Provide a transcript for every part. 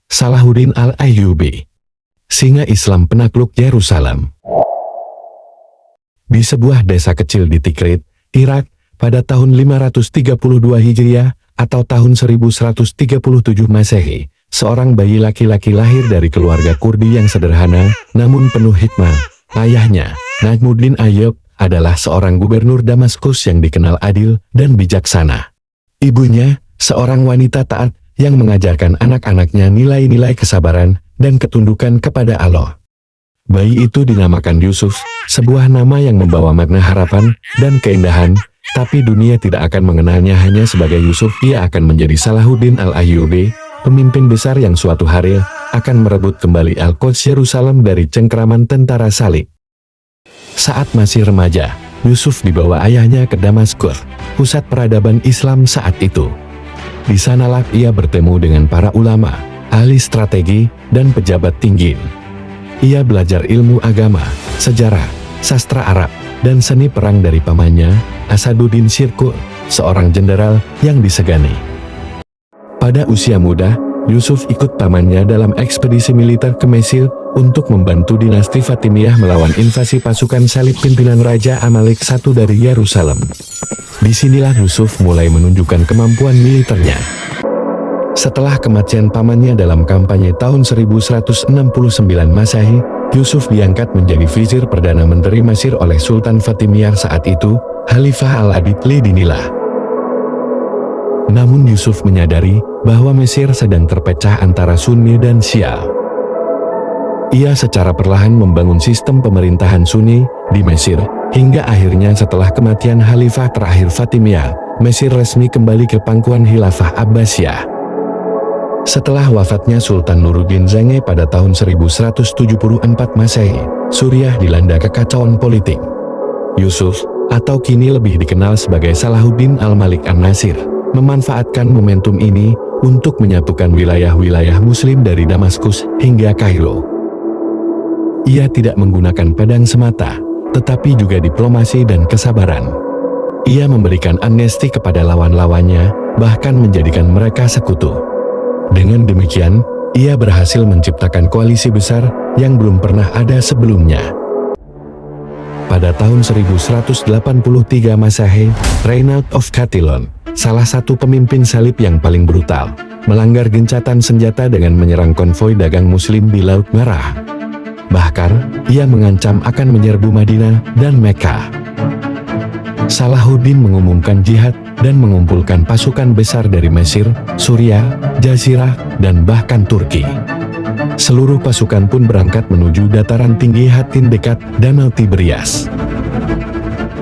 Salahuddin al-Ayyubi, singa Islam penakluk Yerusalem. Di sebuah desa kecil di Tikrit, Irak, pada tahun 532 Hijriah atau tahun 1137 Masehi, seorang bayi laki-laki lahir dari keluarga Kurdi yang sederhana, namun penuh hikmah. Ayahnya, Najmuddin Ayyub, adalah seorang gubernur Damaskus yang dikenal adil dan bijaksana. Ibunya, seorang wanita taat yang mengajarkan anak-anaknya nilai-nilai kesabaran dan ketundukan kepada Allah. Bayi itu dinamakan Yusuf, sebuah nama yang membawa makna harapan dan keindahan, tapi dunia tidak akan mengenalnya hanya sebagai Yusuf. Ia akan menjadi Salahuddin al-Ayyubi, pemimpin besar yang suatu hari akan merebut kembali Al-Quds Yerusalem dari cengkeraman tentara salib. Saat masih remaja, Yusuf dibawa ayahnya ke Damaskus, pusat peradaban Islam saat itu. Di sanalah ia bertemu dengan para ulama, ahli strategi, dan pejabat tinggi. Ia belajar ilmu agama, sejarah, sastra Arab, dan seni perang dari pamannya, Asaduddin Shirkuh, seorang jenderal yang disegani. Pada usia muda, Yusuf ikut pamannya dalam ekspedisi militer ke Mesir untuk membantu dinasti Fatimiyah melawan invasi pasukan salib pimpinan Raja Amalek I dari Yerusalem. Disinilah Yusuf mulai menunjukkan kemampuan militernya. Setelah kematian pamannya dalam kampanye tahun 1169 Masehi, Yusuf diangkat menjadi vizir Perdana Menteri Mesir oleh Sultan Fatimiyah saat itu, Khalifah Al-Adid Lidinillah. Namun Yusuf menyadari bahwa Mesir sedang terpecah antara Sunni dan Syiah. Ia secara perlahan membangun sistem pemerintahan Sunni di Mesir, hingga akhirnya setelah kematian Khalifah terakhir Fatimiyah, Mesir resmi kembali ke pangkuan Khilafah Abbasiyah. Setelah wafatnya Sultan Nuruddin Zange pada tahun 1174 Masehi, Suriah dilanda kekacauan politik. Yusuf, atau kini lebih dikenal sebagai Salahuddin al-Malik an-Nasir, memanfaatkan momentum ini untuk menyatukan wilayah-wilayah Muslim dari Damaskus hingga Kairo. Ia tidak menggunakan pedang semata, tetapi juga diplomasi dan kesabaran. Ia memberikan amnesti kepada lawan-lawannya, bahkan menjadikan mereka sekutu. Dengan demikian, ia berhasil menciptakan koalisi besar yang belum pernah ada sebelumnya. Pada tahun 1183 Masehi, Reynald of Chatillon, salah satu pemimpin salib yang paling brutal, melanggar gencatan senjata dengan menyerang konvoi dagang Muslim di Laut Merah. Bahkan, ia mengancam akan menyerbu Madinah dan Mekah. Salahuddin mengumumkan jihad dan mengumpulkan pasukan besar dari Mesir, Suriah, Jazirah, dan bahkan Turki. Seluruh pasukan pun berangkat menuju dataran tinggi Hattin dekat Danau Tiberias.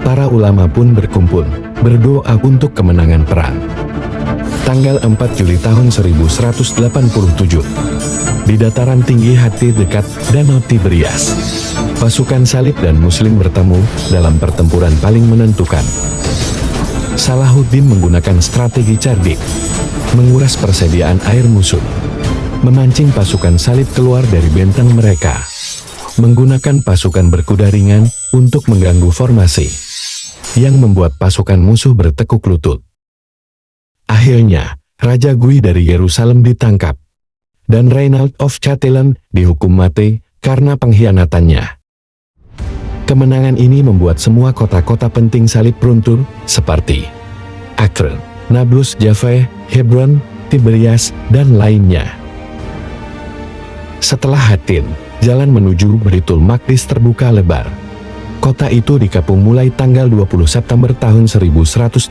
Para ulama pun berkumpul, berdoa untuk kemenangan perang. Tanggal 4 Juli tahun 1187, di dataran tinggi Hattin dekat Danau Tiberias, pasukan salib dan Muslim bertemu dalam pertempuran paling menentukan. Salahuddin menggunakan strategi cerdik, menguras persediaan air musuh, memancing pasukan salib keluar dari benteng mereka, menggunakan pasukan berkuda ringan untuk mengganggu formasi, yang membuat pasukan musuh bertekuk lutut. Akhirnya, Raja Gui dari Yerusalem ditangkap, dan Reynald of Chatillon dihukum mati karena pengkhianatannya. Kemenangan ini membuat semua kota-kota penting salib runtuh, seperti Acre, Nablus, Jaffa, Hebron, Tiberias, dan lainnya. Setelah Hattin, jalan menuju Baitul Maqdis terbuka lebar. Kota itu dikepung mulai tanggal 20 September tahun 1187.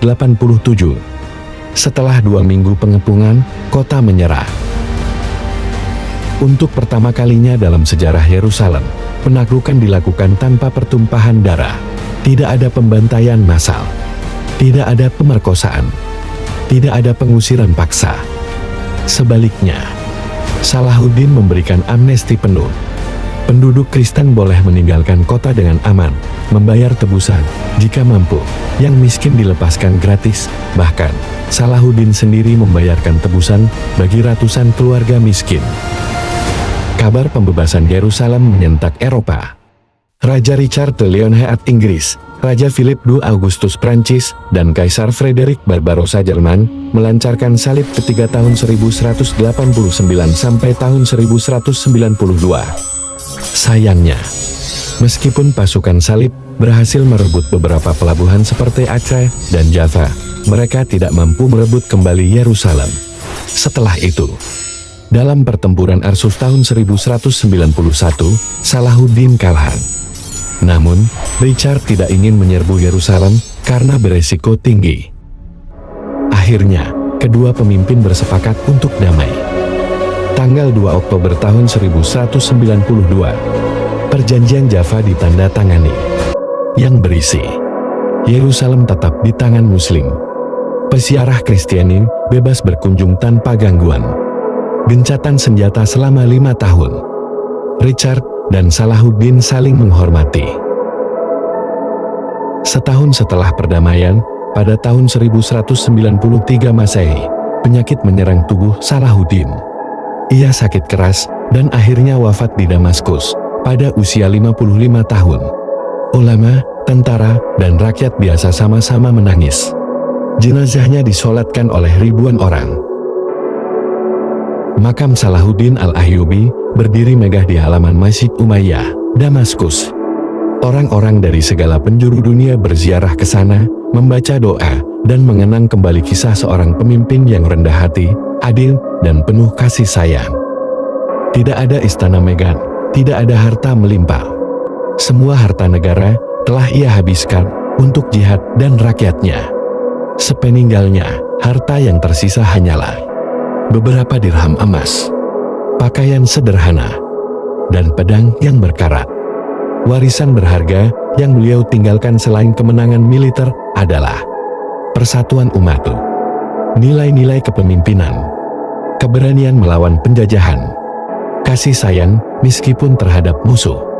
Setelah 2 minggu pengepungan, kota menyerah. Untuk pertama kalinya dalam sejarah Yerusalem, penaklukan dilakukan tanpa pertumpahan darah. Tidak ada pembantaian massal, tidak ada pemerkosaan, tidak ada pengusiran paksa. Sebaliknya, Salahuddin memberikan amnesti penuh. Penduduk Kristen boleh meninggalkan kota dengan aman, membayar tebusan jika mampu, yang miskin dilepaskan gratis. Bahkan, Salahuddin sendiri membayarkan tebusan bagi ratusan keluarga miskin. Kabar pembebasan Yerusalem menyentak Eropa. Raja Richard de Leonhardt Inggris, Raja Philip II Augustus Prancis, dan Kaisar Frederick Barbarossa Jerman melancarkan salib ketika tahun 1189 sampai tahun 1192. Sayangnya, meskipun pasukan salib berhasil merebut beberapa pelabuhan seperti Aceh dan Java, mereka tidak mampu merebut kembali Yerusalem. Setelah itu, dalam pertempuran Arsus tahun 1191, Salahuddin kalah. Namun, Richard tidak ingin menyerbu Yerusalem karena beresiko tinggi. Akhirnya, kedua pemimpin bersepakat untuk damai. Tanggal 2 Oktober tahun 1192, Perjanjian Java ditandatangani, yang berisi Yerusalem tetap di tangan Muslim. Peziarah Kristiani bebas berkunjung tanpa gangguan. Gencatan senjata selama 5 tahun. Richard dan Salahuddin saling menghormati. Setahun setelah perdamaian, pada tahun 1193 Masehi, penyakit menyerang tubuh Salahuddin. Ia sakit keras dan akhirnya wafat di Damaskus pada usia 55 tahun. Ulama, tentara, dan rakyat biasa sama-sama menangis. Jenazahnya disolatkan oleh ribuan orang. Makam Salahuddin Al-Ayyubi berdiri megah di halaman Masjid Umayyah, Damaskus. Orang-orang dari segala penjuru dunia berziarah ke sana, membaca doa, dan mengenang kembali kisah seorang pemimpin yang rendah hati, adil, dan penuh kasih sayang. Tidak ada istana megah, tidak ada harta melimpah. Semua harta negara telah ia habiskan untuk jihad dan rakyatnya. Sepeninggalnya, harta yang tersisa hanyalah beberapa dirham emas, pakaian sederhana, dan pedang yang berkarat. Warisan berharga yang beliau tinggalkan selain kemenangan militer adalah persatuan umat, nilai-nilai kepemimpinan, keberanian melawan penjajahan, kasih sayang meskipun terhadap musuh.